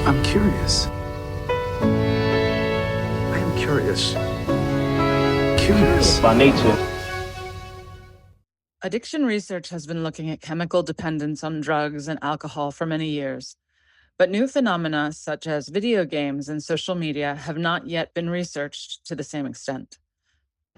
I'm curious. I am curious. Curious. By nature. Addiction research has been looking at chemical dependence on drugs and alcohol for many years. But new phenomena such as video games and social media have not yet been researched to the same extent.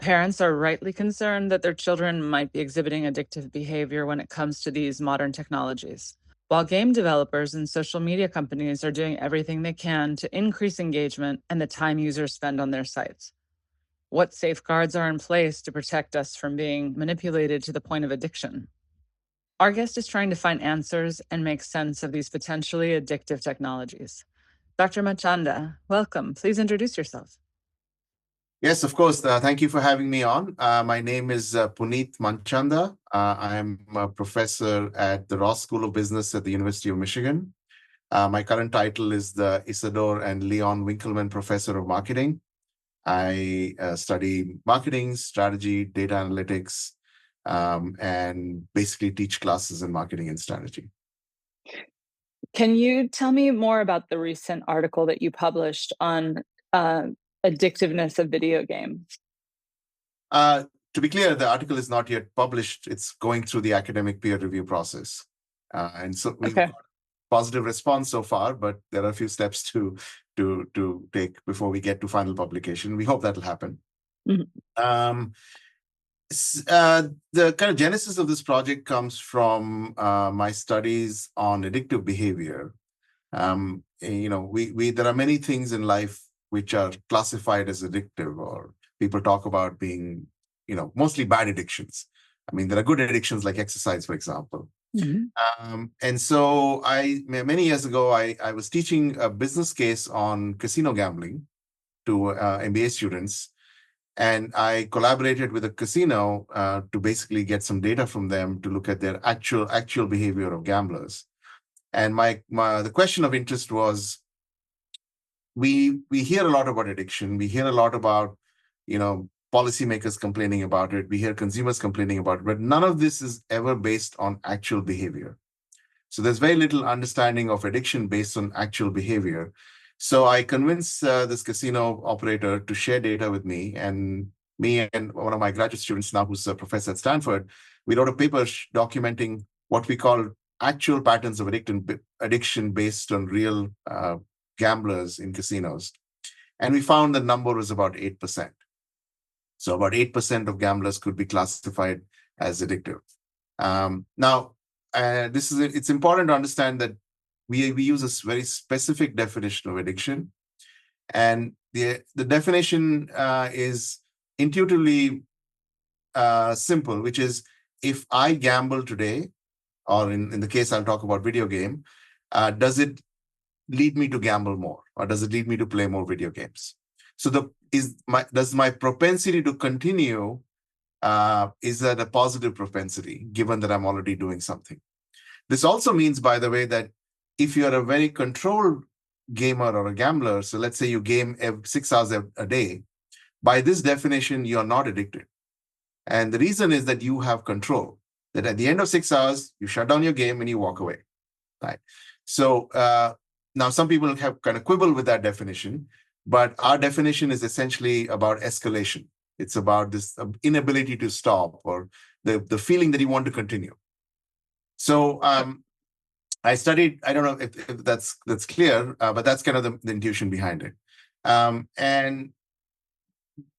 Parents are rightly concerned that their children might be exhibiting addictive behavior when it comes to these modern technologies. While game developers and social media companies are doing everything they can to increase engagement and the time users spend on their sites. What safeguards are in place to protect us from being manipulated to the point of addiction? Our guest is trying to find answers and make sense of these potentially addictive technologies. Dr. Manchanda, welcome. Please introduce yourself. Yes, of course. Thank you for having me on. My name is Puneet Manchanda. I am a professor at the Ross School of Business at the University of Michigan. My current title is the Isidore and Leon Winkleman Professor of Marketing. I study marketing, strategy, data analytics, and basically teach classes in marketing and strategy. Can you tell me more about the recent article that you published on addictiveness of video games? To be clear, the article is not yet published. It's going through the academic peer review process. And so we've got positive response so far, but there are a few steps to take before we get to final publication. We hope that'll happen. Mm-hmm. The kind of genesis of this project comes from my studies on addictive behavior. There are many things in life which are classified as addictive, or people talk about being, mostly bad addictions. I mean, there are good addictions like exercise, for example. Mm-hmm. And so many years ago, I was teaching a business case on casino gambling to MBA students. And I collaborated with a casino to basically get some data from them to look at their actual behavior of gamblers. And the question of interest was, we hear a lot about addiction. We hear a lot about, policymakers complaining about it. We hear consumers complaining about it, but none of this is ever based on actual behavior. So there's very little understanding of addiction based on actual behavior. So I convinced this casino operator to share data with me, and one of my graduate students now, who's a professor at Stanford, we wrote a paper documenting what we call actual patterns of addiction based on real gamblers in casinos. And we found the number was about 8%. So about 8% of gamblers could be classified as addictive. It's important to understand that we use a very specific definition of addiction. And the definition is intuitively simple, which is if I gamble today, or in the case I'll talk about video game, does it lead me to gamble more, or does it lead me to play more video games? So does my propensity to continue, is that a positive propensity, given that I'm already doing something? This also means, by the way, that if you're a very controlled gamer or a gambler, so let's say you game 6 hours a day, by this definition, you're not addicted. And the reason is that you have control, that at the end of 6 hours, you shut down your game and you walk away, right? So now some people have kind of quibble with that definition, but our definition is essentially about escalation. It's about this inability to stop, or the feeling that you want to continue. So I studied, I don't know if that's clear, but that's kind of the intuition behind it. And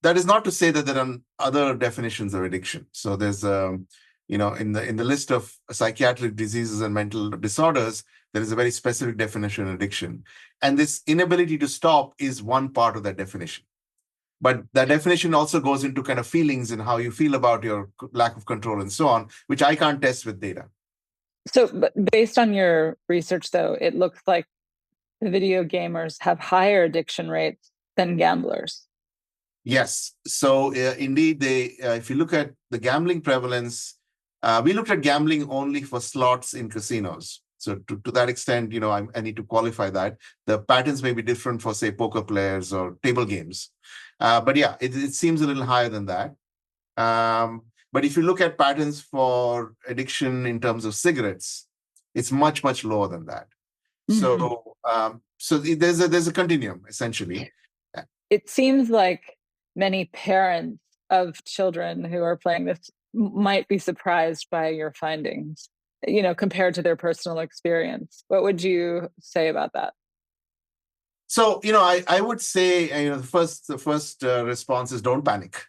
that is not to say that there are other definitions of addiction. So there's, in the list of psychiatric diseases and mental disorders, there is a very specific definition of addiction. And this inability to stop is one part of that definition. But that definition also goes into kind of feelings and how you feel about your lack of control and so on, which I can't test with data. So based on your research, though, it looks like the video gamers have higher addiction rates than gamblers. Yes. So indeed, if you look at the gambling prevalence, we looked at gambling only for slots in casinos. So to that extent, I need to qualify that. The patterns may be different for, say, poker players or table games. But yeah, it seems a little higher than that. But if you look at patterns for addiction in terms of cigarettes, it's much, much lower than that. So there's a continuum essentially. It seems like many parents of children who are playing this might be surprised by your findings, compared to their personal experience. What would you say about that? So I would say the first response is don't panic.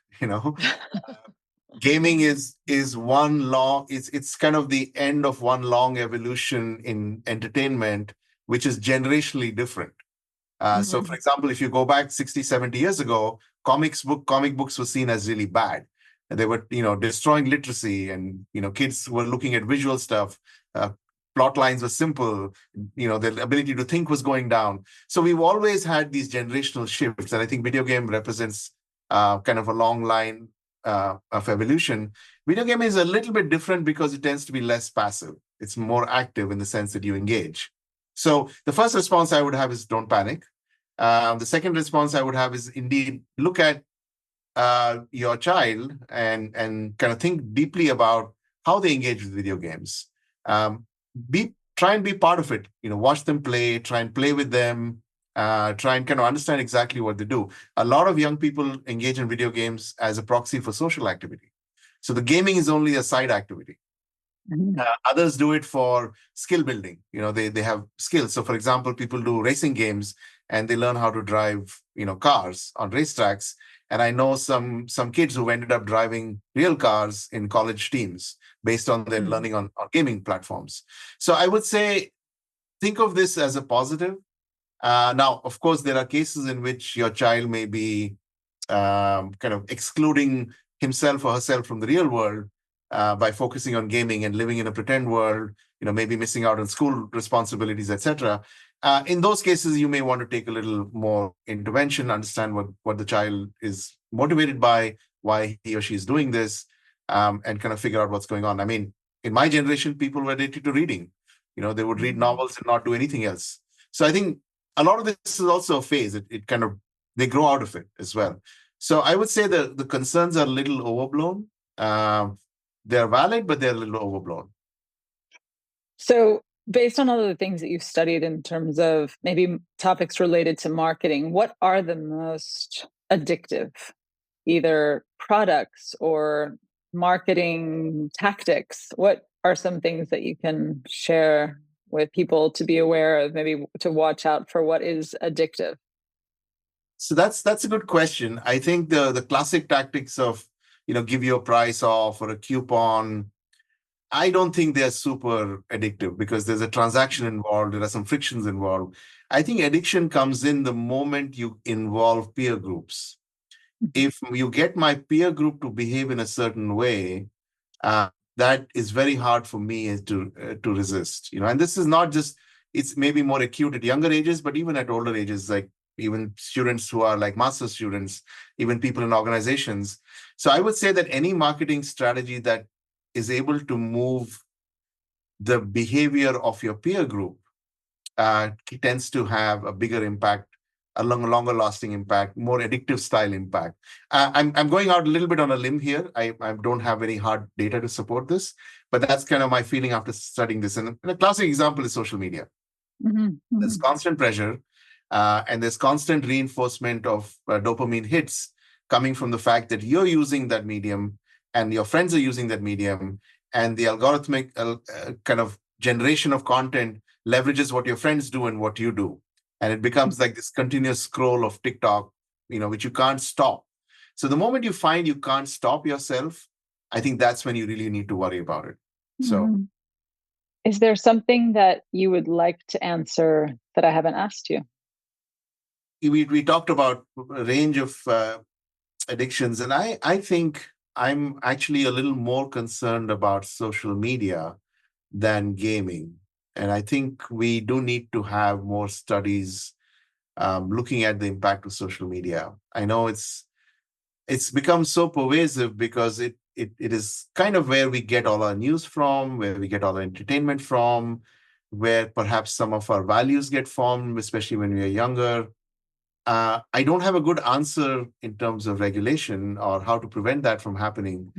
Gaming is one long it's kind of the end of one long evolution in entertainment, which is generationally different. So, for example, if you go back 60, 70 years ago, comic books were seen as really bad. And they were, destroying literacy, and kids were looking at visual stuff. Uh, Plot lines were simple. Their ability to think was going down. So we've always had these generational shifts, and I think video game represents kind of a long line of evolution. Video game is a little bit different because it tends to be less passive. It's more active in the sense that you engage. So the first response I would have is don't panic. The second response I would have is indeed look at your child and kind of think deeply about how they engage with video games. Try and be part of it. Watch them play. Try and play with them. Try and kind of understand exactly what they do. A lot of young people engage in video games as a proxy for social activity. So the gaming is only a side activity. Others do it for skill building. They have skills. So, for example, people do racing games and they learn how to drive, cars on racetracks. And I know some kids who ended up driving real cars in college teams based on their learning on gaming platforms. So I would say, think of this as a positive. Now, of course, there are cases in which your child may be kind of excluding himself or herself from the real world by focusing on gaming and living in a pretend world, maybe missing out on school responsibilities, etc. In those cases, you may want to take a little more intervention, understand what the child is motivated by, why he or she is doing this, and kind of figure out what's going on. I mean, in my generation, people were addicted to reading. They would read novels and not do anything else. So I think a lot of this is also a phase. It kind of, they grow out of it as well. So I would say the concerns are a little overblown. They're valid, but they're a little overblown. So based on all of the things that you've studied in terms of maybe topics related to marketing, what are the most addictive, either products or marketing tactics? What are some things that you can share with people to be aware of, maybe to watch out for what is addictive? So that's a good question. I think the classic tactics of, give you a price off or a coupon, I don't think they're super addictive because there's a transaction involved. There are some frictions involved. I think addiction comes in the moment you involve peer groups. If you get my peer group to behave in a certain way, that is very hard for me to resist. And this is not just, it's maybe more acute at younger ages, but even at older ages, like even students who are like master students, even people in organizations. So I would say that any marketing strategy that is able to move the behavior of your peer group tends to have a bigger impact, a longer lasting impact, more addictive style impact. I'm going out a little bit on a limb here. I don't have any hard data to support this, but that's kind of my feeling after studying this. And a classic example is social media. There's constant pressure and there's constant reinforcement of dopamine hits coming from the fact that you're using that medium and your friends are using that medium, and the algorithmic kind of generation of content leverages what your friends do and what you do. And it becomes like this continuous scroll of TikTok, which you can't stop. So the moment you find you can't stop yourself, I think that's when you really need to worry about it. So, is there something that you would like to answer that I haven't asked you? We talked about a range of addictions, and I think I'm actually a little more concerned about social media than gaming. And I think we do need to have more studies looking at the impact of social media. I know it's become so pervasive because it is kind of where we get all our news from, where we get all our entertainment from, where perhaps some of our values get formed, especially when we are younger. I don't have a good answer in terms of regulation or how to prevent that from happening.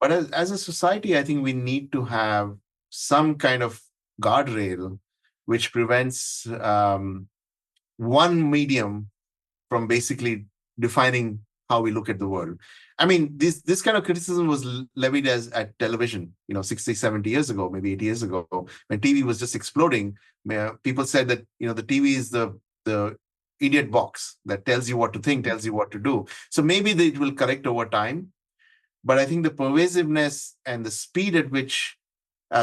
But as a society, I think we need to have some kind of guardrail which prevents one medium from basically defining how we look at the world. I mean, this kind of criticism was levied at television, 60, 70 years ago, maybe 80 years ago, when TV was just exploding. People said that, the TV is the idiot box that tells you what to think, tells you what to do. So maybe it will correct over time. But I think the pervasiveness and the speed at which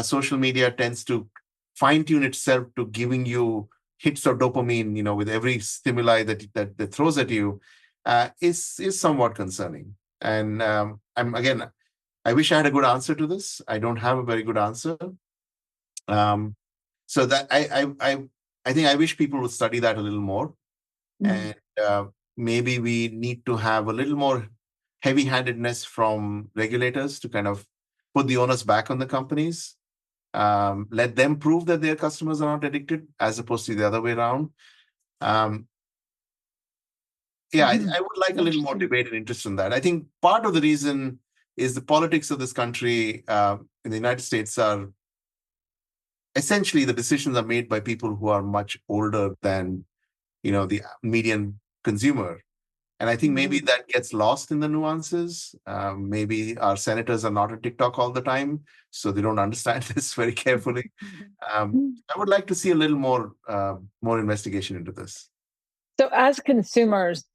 social media tends to fine-tune itself to giving you hits of dopamine, with every stimuli that throws at you, is somewhat concerning. And I wish I had a good answer to this. I don't have a very good answer. So that I think I wish people would study that a little more. And maybe we need to have a little more heavy-handedness from regulators to kind of put the onus back on the companies. Let them prove that their customers are not addicted, as opposed to the other way around. I would like a little more debate and interest in that. I think part of the reason is the politics of this country in the United States are essentially the decisions are made by people who are much older than the median consumer. And I think maybe that gets lost in the nuances. Maybe our senators are not on TikTok all the time, so they don't understand this very carefully. I would like to see a little more investigation into this. So as consumers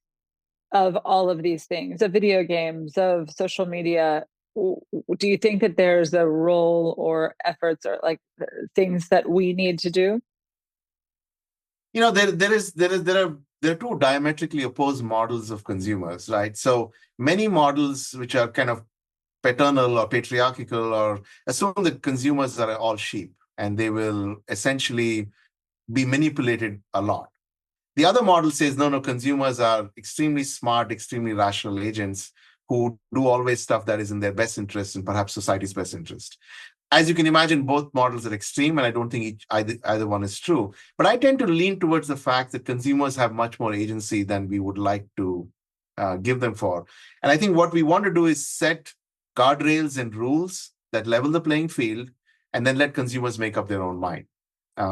of all of these things, of video games, of social media, do you think that there's a role or efforts or like things that we need to do? There are two diametrically opposed models of consumers, right? So many models which are kind of paternal or patriarchal or assume that consumers are all sheep and they will essentially be manipulated a lot. The other model says, no, consumers are extremely smart, extremely rational agents who do always stuff that is in their best interest and perhaps society's best interest. As you can imagine, both models are extreme, and I don't think either one is true. But I tend to lean towards the fact that consumers have much more agency than we would like to give them for. And I think what we want to do is set guardrails and rules that level the playing field, and then let consumers make up their own mind.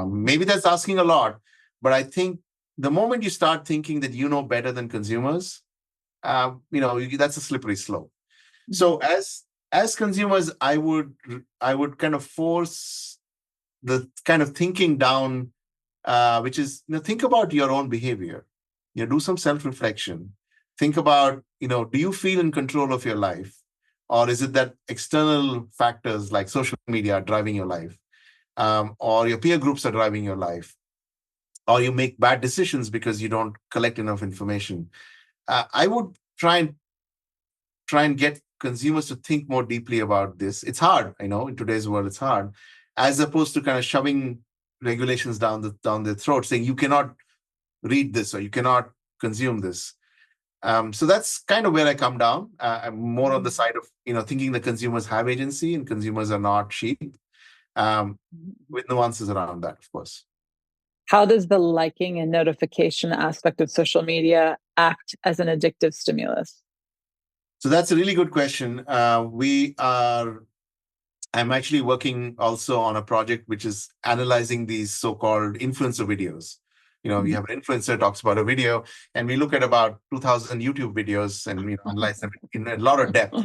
Maybe that's asking a lot, but I think the moment you start thinking that you know better than consumers, that's a slippery slope. So as consumers, I would kind of force the kind of thinking down, which is, think about your own behavior. Do some self-reflection. Think about, do you feel in control of your life? Or is it that external factors like social media are driving your life? Or your peer groups are driving your life? Or you make bad decisions because you don't collect enough information? I would try and get consumers to think more deeply about this. It's hard, I know, in today's world, it's hard, as opposed to kind of shoving regulations down their throat, saying you cannot read this or you cannot consume this. So that's kind of where I come down. I'm more on the side of thinking that consumers have agency and consumers are not sheep, with nuances around that, of course. How does the liking and notification aspect of social media act as an addictive stimulus? So that's a really good question. I'm actually working also on a project which is analyzing these so-called influencer videos. You have an influencer talks about a video, and we look at about 2,000 YouTube videos and analyze them in a lot of depth.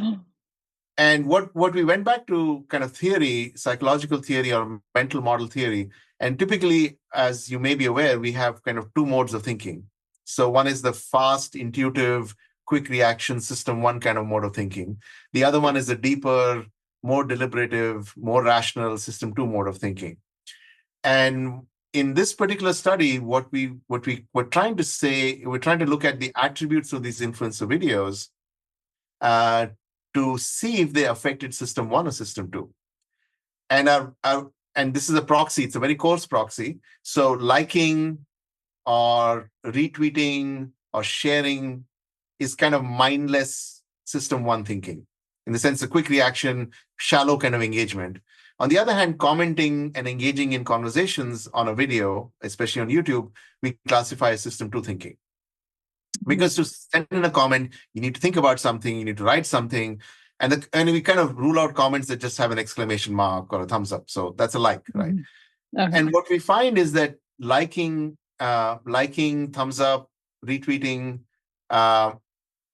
And what we went back to kind of theory, psychological theory or mental model theory, and typically, as you may be aware, we have kind of two modes of thinking. So one is the fast, intuitive, quick reaction system one kind of mode of thinking. The other one is a deeper, more deliberative, more rational system two mode of thinking. And in this particular study, what we're trying to say, we're trying to look at the attributes of these influencer videos to see if they affected system one or system two. And this is a proxy, it's a very coarse proxy. So liking or retweeting or sharing is kind of mindless system one thinking, in the sense of quick reaction, shallow kind of engagement. On the other hand, commenting and engaging in conversations on a video, especially on YouTube, we classify as system two thinking. Because to send in a comment, you need to think about something, you need to write something, and we kind of rule out comments that just have an exclamation mark or a thumbs up. So that's a like, right? Okay. And what we find is that liking, thumbs up, retweeting, uh,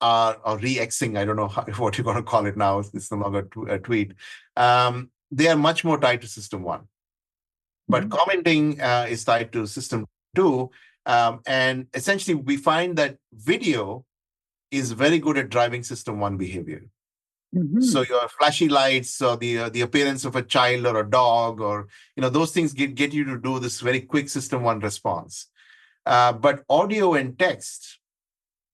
or re-Xing, I don't know what you're going to call it now. It's no longer a tweet. They are much more tied to system one. But commenting is tied to system two. And essentially, we find that video is very good at driving system one behavior. So your flashy lights or the appearance of a child or a dog or those things get you to do this very quick system one response. But audio and text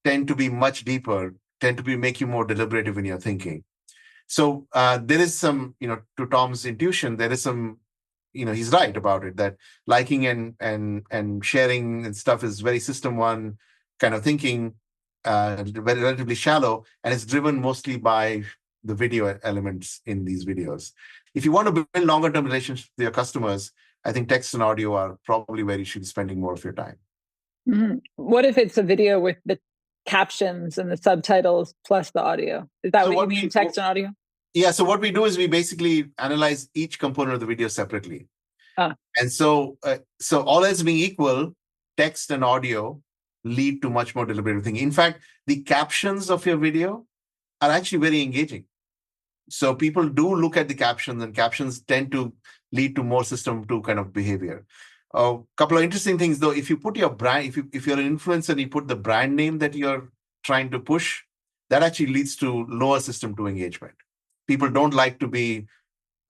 tend to be much deeper, tend to make you more deliberative in your thinking. So there is some, to Tom's intuition, there is some, he's right about it, that liking and sharing and stuff is very system one kind of thinking, very relatively shallow, and it's driven mostly by the video elements in these videos. If you want to build longer term relationships with your customers, I think text and audio are probably where you should be spending more of your time. What if it's a video with the captions and the subtitles plus the audio? Is that what you mean, text and audio? Yeah, so what we do is we basically analyze each component of the video separately. And so all else being equal, text and audio lead to much more deliberative thinking. In fact, the captions of your video are actually very engaging. So people do look at the captions, and captions tend to lead to more system two kind of behavior. A couple of interesting things, though. If you put your brand, if you're an influencer and you put the brand name that you're trying to push, that actually leads to lower system two engagement. People don't like to be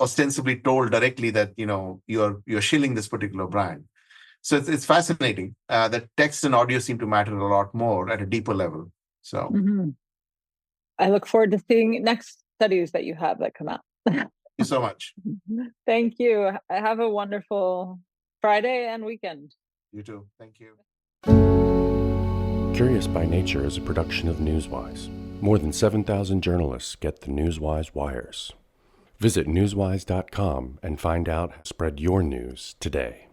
ostensibly told directly that you're shilling this particular brand. So it's fascinating that text and audio seem to matter a lot more at a deeper level. So I look forward to seeing next studies that you have that come out. Thank you so much. Thank you. Have a wonderful Friday and weekend. You too. Thank you. Curious by Nature is a production of Newswise. More than 7,000 journalists get the Newswise wires. Visit newswise.com and find out how to spread your news today.